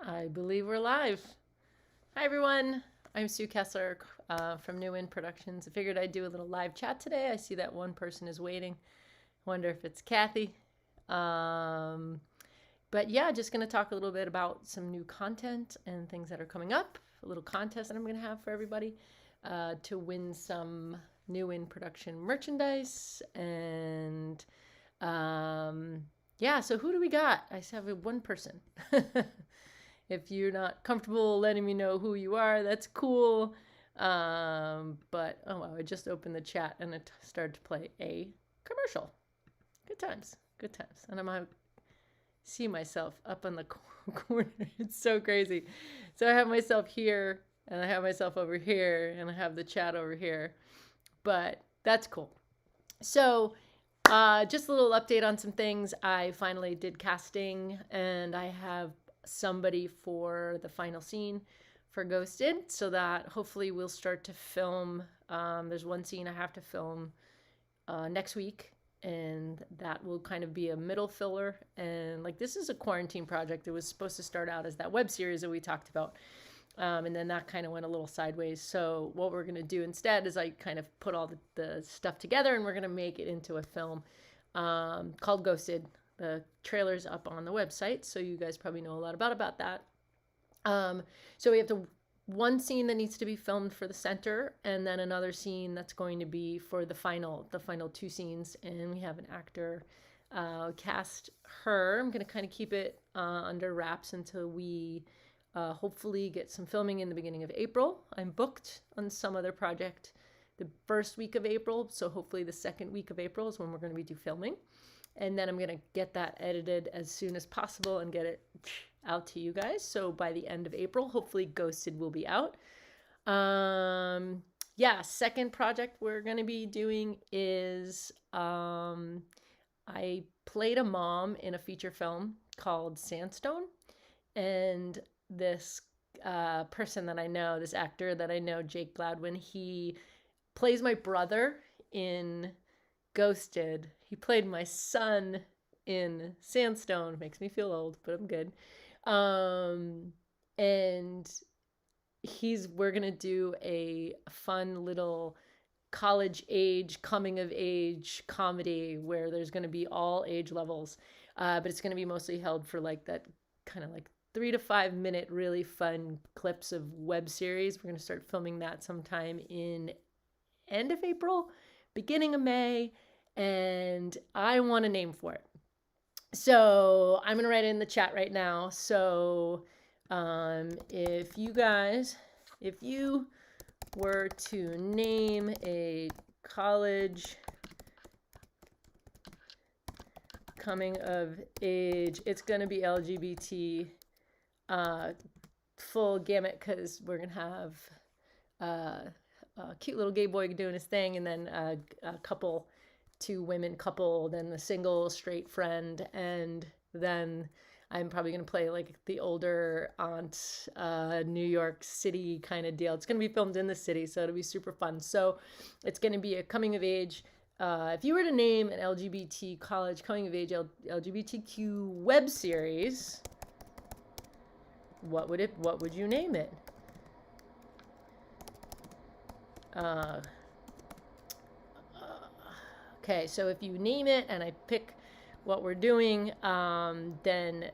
I believe we're live. Hi, everyone. I'm Sue Kessler from New In Productions. I figured I'd do a little live chat today. I see that one person is waiting. Wonder if it's Kathy. But yeah, just going to talk a little bit about some new content and things that are coming up. A little contest that I'm going to have for everybody to win some New In Production merchandise. And yeah, so who do we got? I have one person. If you're not comfortable letting me know who you are, that's cool. But oh wow, I just opened the chat and it started to play a commercial. Good times, good times. And I'm gonna see myself up on the corner. It's so crazy. So I have myself here and I have myself over here and I have the chat over here. But that's cool. So just a little update on some things. I finally did casting and I have somebody for the final scene for Ghosted, so that hopefully we'll start to film. There's one scene I have to film next week, and that will kind of be a middle filler. And like, this is a quarantine project. It was supposed to start out as that web series that we talked about, and then that kind of went a little sideways. So what we're going to do instead is I kind of put all the stuff together, and we're going to make it into a film called Ghosted. The trailer's up on the website, so you guys probably know a lot about that. So we have one scene that needs to be filmed for the center, and then another scene that's going to be for the final two scenes. And we have an actor cast her. I'm going to kind of keep it under wraps until we hopefully get some filming in the beginning of April. I'm booked on some other project the first week of April, so hopefully the second week of April is when we're going to be filming. And then I'm going to get that edited as soon as possible and get it out to you guys. So by the end of April, hopefully Ghosted will be out. Yeah, second project we're going to be doing is I played a mom in a feature film called Sandstone. And this person that I know, this actor that I know, Jake Gladwin, he plays my brother in Ghosted. He played my son in Sandstone. Makes me feel old, but I'm good. And we're gonna do a fun little college age, coming of age comedy where there's gonna be all age levels, but it's gonna be mostly held for like that kind of like 3 to 5 minute really fun clips of web series. We're gonna start filming that sometime in end of April, beginning of May. And I want a name for it. So I'm going to write it in the chat right now. So if you were to name a college coming of age, it's going to be LGBT full gamut, because we're going to have a cute little gay boy doing his thing, and then a couple, 2 women couple, then the single straight friend, and then I'm probably going to play like the older aunt, New York City kind of deal. It's going to be filmed in the city, so it'll be super fun. So it's going to be a coming of age. If you were to name an LGBT college coming of age LGBTQ web series, what would you name it? Okay, so if you name it and I pick what we're doing, then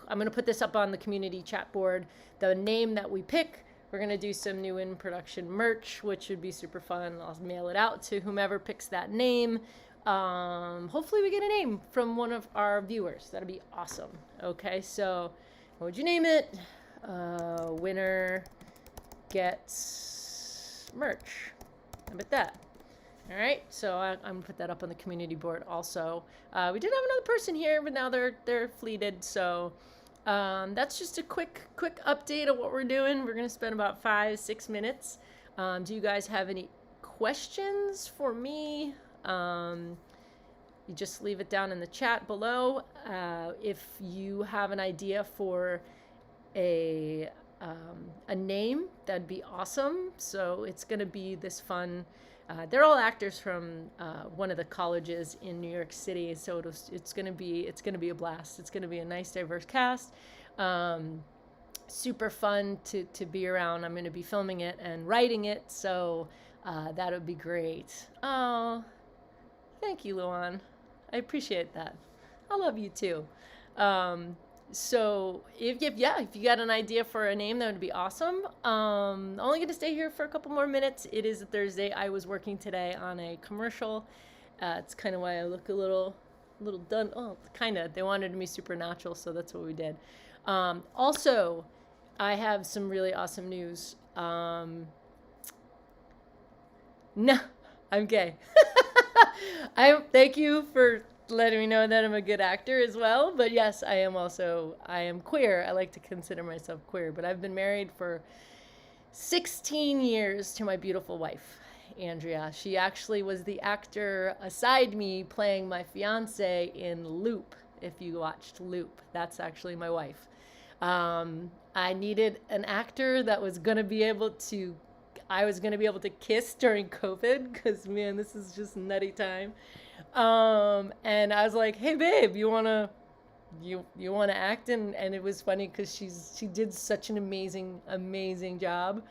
I'm going to put this up on the community chat board. The name that we pick, we're going to do some New In Production merch, which would be super fun. I'll mail it out to whomever picks that name. Hopefully we get a name from one of our viewers. That'd be awesome. Okay, so what would you name it? Winner gets merch. How about that? All right, so I'm gonna put that up on the community board also. We did have another person here, but now they're fleeted. So that's just a quick update of what we're doing. We're gonna spend about 5-6 minutes. Do you guys have any questions for me? You just leave it down in the chat below. If you have an idea for a name, that'd be awesome. So it's gonna be this fun. They're all actors from one of the colleges in New York City, so it's gonna be a blast. It's gonna be a nice, diverse cast. super fun to be around. I'm going to be filming it and writing it, so that would be great. Oh, thank you, Luan. I appreciate that. I love you too. So if you got an idea for a name, that would be awesome. Only going to stay here for a couple more minutes. It is a Thursday. I was working today on a commercial. It's kind of why I look a little done. Oh, kind of. They wanted me supernatural, so that's what we did. Also, I have some really awesome news. No, I'm gay. Thank you for letting me know that I'm a good actor as well. But yes, I am queer. I like to consider myself queer, but I've been married for 16 years to my beautiful wife, Andrea. She actually was the actor aside me playing my fiance in Loop. If you watched Loop, that's actually my wife. I needed an actor that was going to be able to kiss during COVID, because man, this is just nutty time. And I was like, hey babe, you wanna act? And it was funny because she did such an amazing job.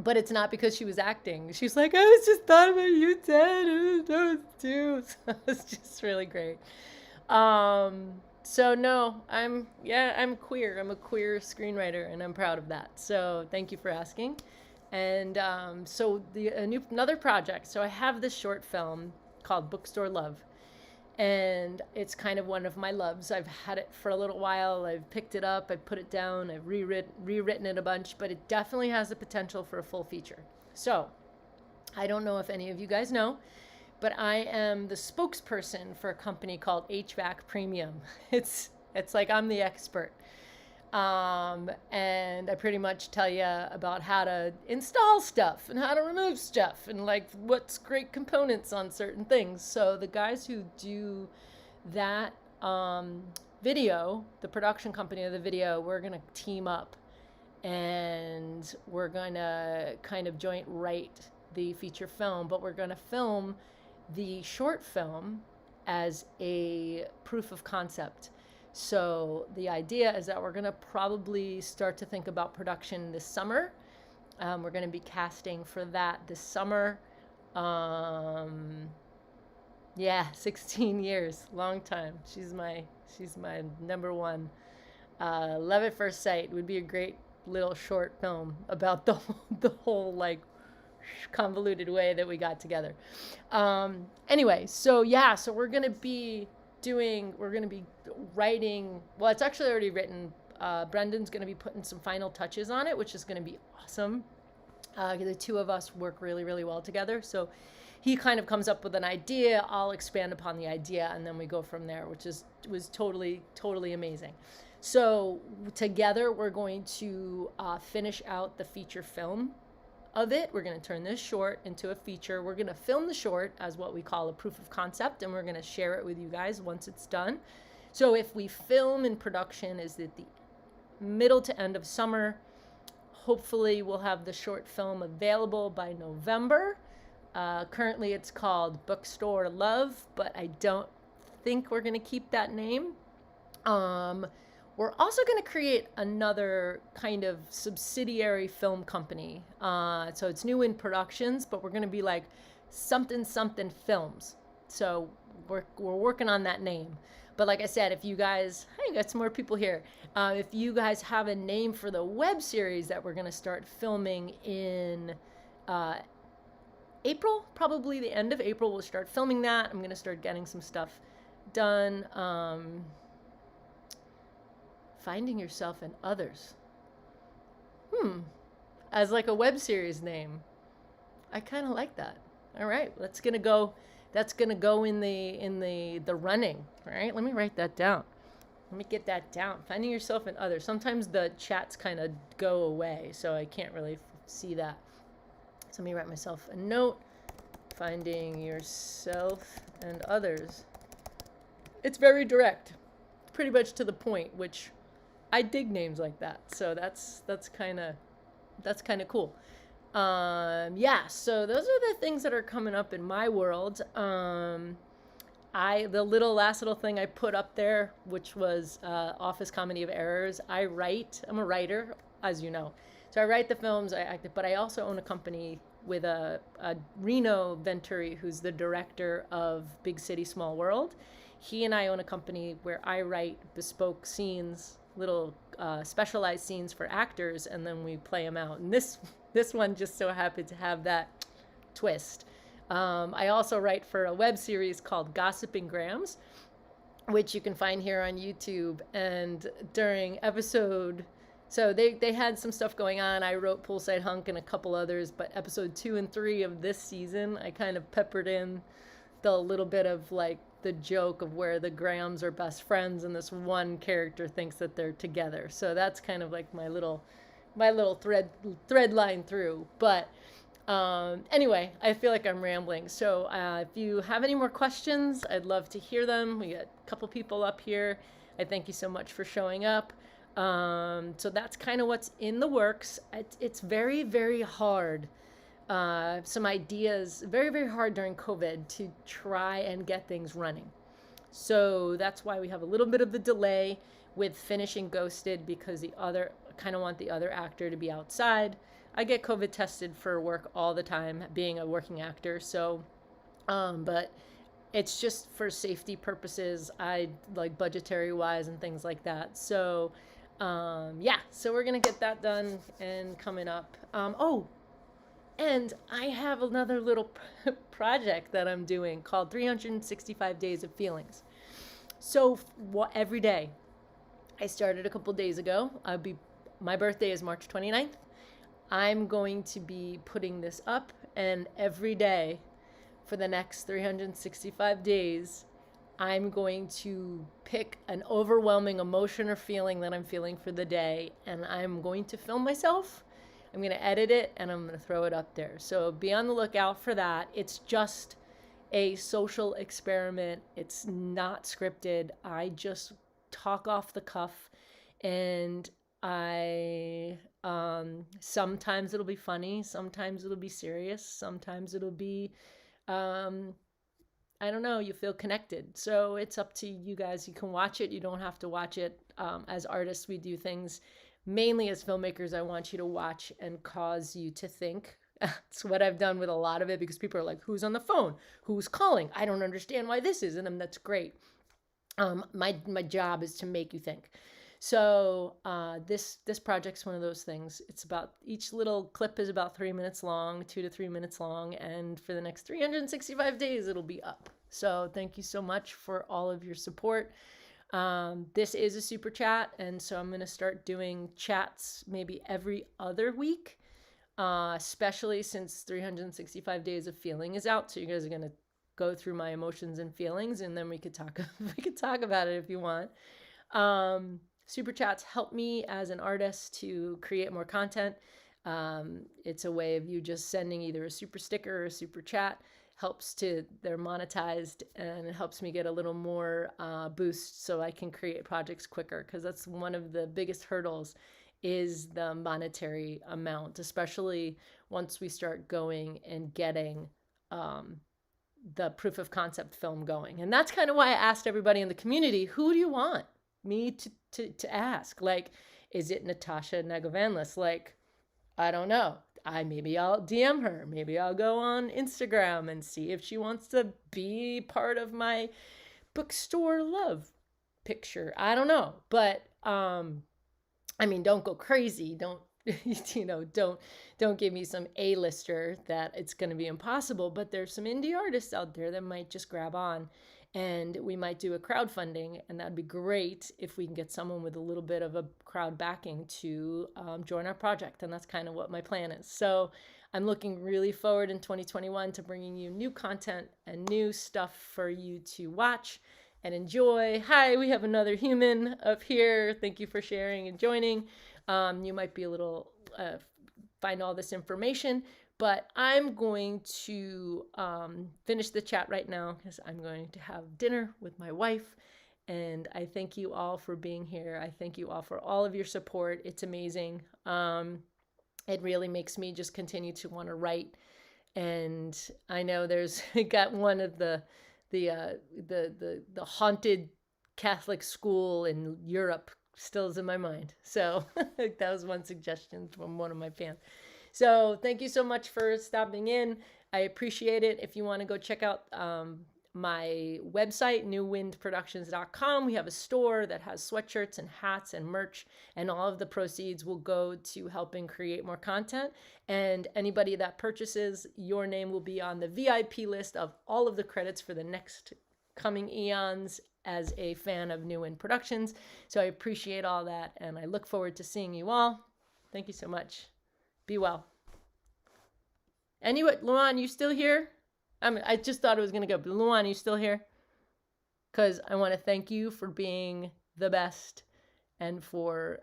But it's not because she was acting. She's like, I was just thought about you, Ted. Those two. So it's just really great. So no, I'm queer. I'm a queer screenwriter, and I'm proud of that. So thank you for asking. And so another project. So I have this short film called Bookstore Love, and it's kind of one of my loves. I've had it for a little while. I've picked it up, I put it down, I've rewritten it a bunch, but it definitely has the potential for a full feature. So I don't know if any of you guys know, but I am the spokesperson for a company called HVAC Premium. It's like I'm the expert. And I pretty much tell you about how to install stuff and how to remove stuff and like what's great components on certain things. So the guys who do that video, the production company of the video, we're going to team up and we're going to kind of joint write the feature film, but we're going to film the short film as a proof of concept. So the idea is that we're going to probably start to think about production this summer. We're going to be casting for that this summer. 16 years, long time. She's my number one. Love at First Sight would be a great little short film about the whole like convoluted way that we got together. Anyway, so we're going to be writing, well, it's actually already written. Brendan's going to be putting some final touches on it, which is going to be awesome. The two of us work really, really well together. So he kind of comes up with an idea, I'll expand upon the idea, and then we go from there, which was totally, totally amazing. So together we're going to finish out the feature film of it. We're going to turn this short into a feature. We're going to film the short as what we call a proof of concept, and we're going to share it with you guys once it's done. So if we film in production is at the middle to end of summer, hopefully we'll have the short film available by November. Currently it's called Bookstore Love, but I don't think we're going to keep that name. We're also going to create another kind of subsidiary film company. So it's new in productions, but we're going to be like something films. So we're working on that name. But like I said, if you guys, hey, got some more people here. If you guys have a name for the web series that we're going to start filming in April, probably the end of April, we'll start filming that. I'm going to start getting some stuff done. Finding Yourself and Others. As like a web series name. I kind of like that. All right, that's gonna go in the running. All right, let me write that down. Let me get that down. Finding Yourself and Others. Sometimes the chats kind of go away, so I can't really see that. So let me write myself a note. Finding Yourself and Others. It's very direct, pretty much to the point, which I dig names like that. So that's kind of cool. So those are the things that are coming up in my world. the little last little thing I put up there, which was Office Comedy of Errors. I'm a writer, as you know. So I write the films, I act it, but I also own a company with a Reno Venturi, who's the director of Big City, Small World. He and I own a company where I write bespoke scenes, little specialized scenes for actors, and then we play them out. And this one just so happened to have that twist. I also write for a web series called Gossiping Grams, which you can find here on YouTube. And during episode, so they had some stuff going on. I wrote Poolside Hunk and a couple others, but episode 2 and 3 of this season, I kind of peppered in the little bit of like the joke of where the Grahams are best friends and this one character thinks that they're together. So that's kind of like my little thread line through. But anyway, I feel like I'm rambling. So if you have any more questions, I'd love to hear them. We got a couple people up here. I thank you so much for showing up. So that's kind of what's in the works. It's very, very hard. Some ideas, very, very hard during COVID to try and get things running. So that's why we have a little bit of a delay with finishing Ghosted, because kind of want the other actor to be outside. I get COVID tested for work all the time, being a working actor. So, but it's just for safety purposes. I like budgetary wise and things like that. So, yeah, so we're going to get that done and coming up. And I have another little project that I'm doing called 365 Days of Feelings. So every day, I started a couple days ago. My birthday is March 29th. I'm going to be putting this up, and every day for the next 365 days, I'm going to pick an overwhelming emotion or feeling that I'm feeling for the day, and I'm going to film myself. I'm going to edit it, and I'm going to throw it up there. So be on the lookout for that. It's just a social experiment. It's not scripted. I just talk off the cuff, and sometimes it'll be funny, sometimes it'll be serious, sometimes it'll be, I don't know, you feel connected. So it's up to you guys. You can watch it. You don't have to watch it. As artists, we do things. Mainly as filmmakers, I want you to watch and cause you to think. That's what I've done with a lot of it, because people are like, who's on the phone? Who's calling? I don't understand why this is. And that's great. My job is to make you think. So this project's one of those things. It's about, each little clip is about 3 minutes long, 2 to 3 minutes long, and for the next 365 days it'll be up. So thank you so much for all of your support. This is a super chat, and so I'm going to start doing chats maybe every other week, especially since 365 Days of Feeling is out. So you guys are going to go through my emotions and feelings, and then we could talk about it if you want. Super chats help me as an artist to create more content. It's a way of you just sending either a super sticker or a super chat. They're monetized, and it helps me get a little more boost so I can create projects quicker, because that's one of the biggest hurdles is the monetary amount, especially once we start going and getting the proof of concept film going. And that's kind of why I asked everybody in the community, who do you want me to ask? Like, is it Natasha Negovanlis? Like, I don't know. Maybe I'll DM her. Maybe I'll go on Instagram and see if she wants to be part of my bookstore love picture. I don't know. But, I mean, don't go crazy. Don't, don't give me some A-lister that it's going to be impossible. But there's some indie artists out there that might just grab on. And we might do a crowdfunding, and that'd be great if we can get someone with a little bit of a crowd backing to join our project. And that's kind of what my plan is. So I'm looking really forward in 2021 to bringing you new content and new stuff for you to watch and enjoy. Hi, we have another human up here. Thank you for sharing and joining. You might be a little, find all this information. But I'm going to finish the chat right now, because I'm going to have dinner with my wife. And I thank you all for being here. I thank you all for all of your support. It's amazing. It really makes me just continue to want to write. And I know got one of the the haunted Catholic school in Europe still is in my mind. So that was one suggestion from one of my fans. So thank you so much for stopping in. I appreciate it. If you want to go check out my website, newwindproductions.com, we have a store that has sweatshirts and hats and merch, and all of the proceeds will go to helping create more content. And anybody that purchases, your name will be on the VIP list of all of the credits for the next coming eons as a fan of New Wind Productions. So I appreciate all that, and I look forward to seeing you all. Thank you so much. Be well. Anyway, Luan, you still here? I just thought it was going to go, but Luan, you still here? Because I want to thank you for being the best and for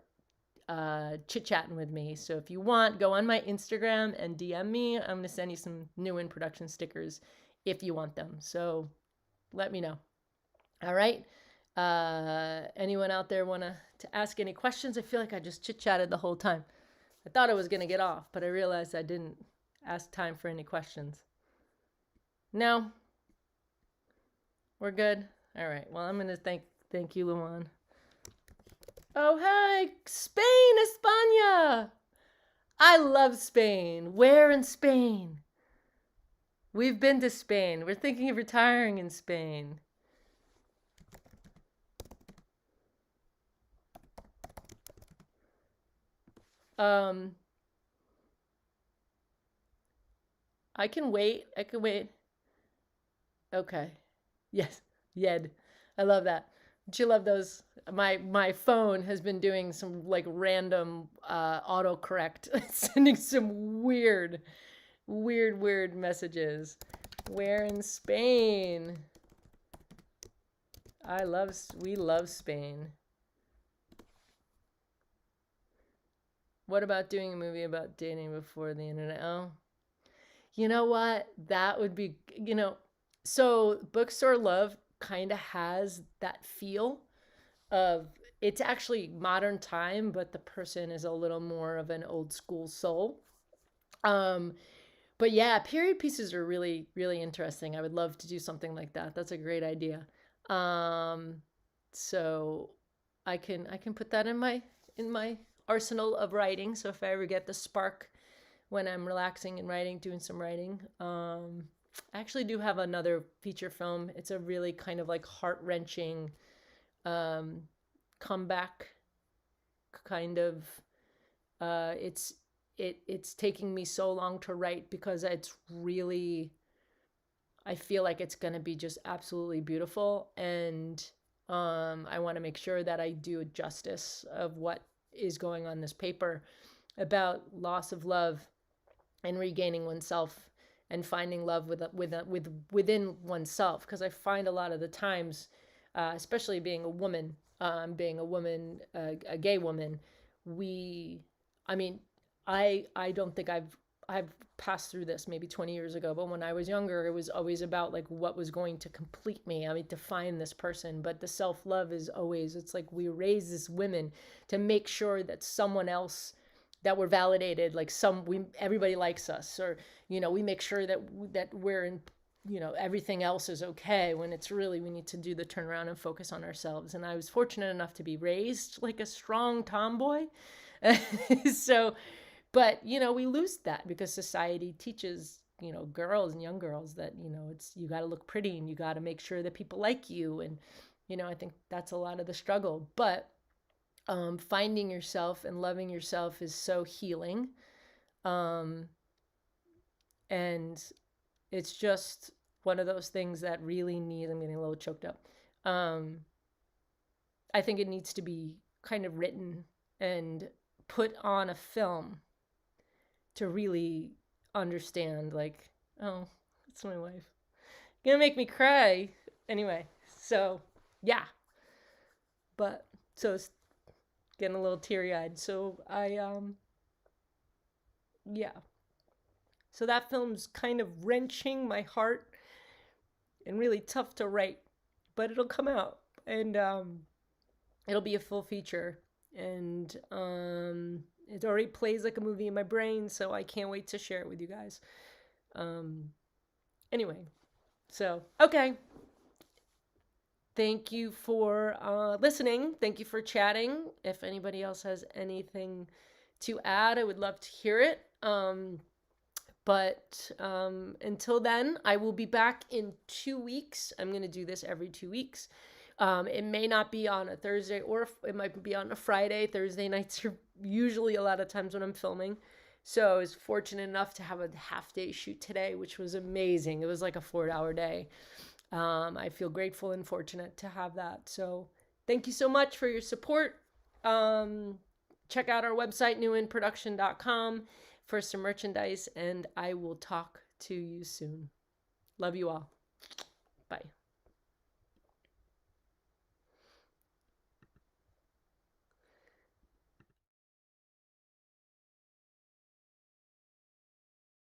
chit-chatting with me. So if you want, go on my Instagram and DM me. I'm going to send you some New Wind Production stickers if you want them. So let me know. All right. Anyone out there want to ask any questions? I feel like I just chit-chatted the whole time. I thought I was going to get off, but I realized I didn't ask time for any questions. No? We're good? All right. Well, I'm going to thank you, Luan. Oh, hey, Spain, España. I love Spain. Where in Spain? We've been to Spain. We're thinking of retiring in Spain. I can wait. Okay. Yes. Yed. I love that. Don't you love those? My phone has been doing some like random autocorrect, sending some weird messages. Where in Spain? We love Spain. What about doing a movie about dating before the internet? Oh, you know what? That would be, so Bookstore Love kind of has that feel of, it's actually modern time, but the person is a little more of an old school soul. But yeah, period pieces are really, really interesting. I would love to do something like that. That's a great idea. So I can put that in my arsenal of writing. So if I ever get the spark when I'm relaxing and writing, doing some writing, I actually do have another feature film. It's a really kind of like heart-wrenching comeback kind of. It's taking me so long to write because it's really, I feel like it's going to be just absolutely beautiful, and I want to make sure that I do justice of what is going on this paper about loss of love and regaining oneself and finding love within oneself. Because I find a lot of the times, especially being a woman, a gay woman, I don't think I've passed through this maybe 20 years ago, but when I was younger, it was always about like what was going to complete me. To find this person, but the self-love is always, it's like we raise as women to make sure that someone else, that we're validated, like everybody likes us, or, we make sure that we're in, everything else is okay, when it's really, we need to do the turnaround and focus on ourselves. And I was fortunate enough to be raised like a strong tomboy. So, but, we lose that because society teaches, girls and young girls that, you got to look pretty and you got to make sure that people like you. And, I think that's a lot of the struggle. But finding yourself and loving yourself is so healing. And it's just one of those things that really needs, I'm getting a little choked up. I think it needs to be kind of written and put on a film to really understand, like, oh, it's my wife. Gonna make me cry. Anyway, so yeah. But so it's getting a little teary-eyed. So yeah. So that film's kind of wrenching my heart and really tough to write, but it'll come out, and it'll be a full feature, and it already plays like a movie in my brain, so I can't wait to share it with you guys. Anyway, so, okay. Thank you for listening. Thank you for chatting. If anybody else has anything to add, I would love to hear it. But until then, I will be back in 2 weeks. I'm going to do this every 2 weeks. It may not be on a Thursday, or it might be on a Friday. Thursday nights are usually a lot of times when I'm filming. So I was fortunate enough to have a half-day shoot today, which was amazing. It was like a 4-hour day. I feel grateful and fortunate to have that. So thank you so much for your support. Check out our website, newinproduction.com, for some merchandise, and I will talk to you soon. Love you all. Bye.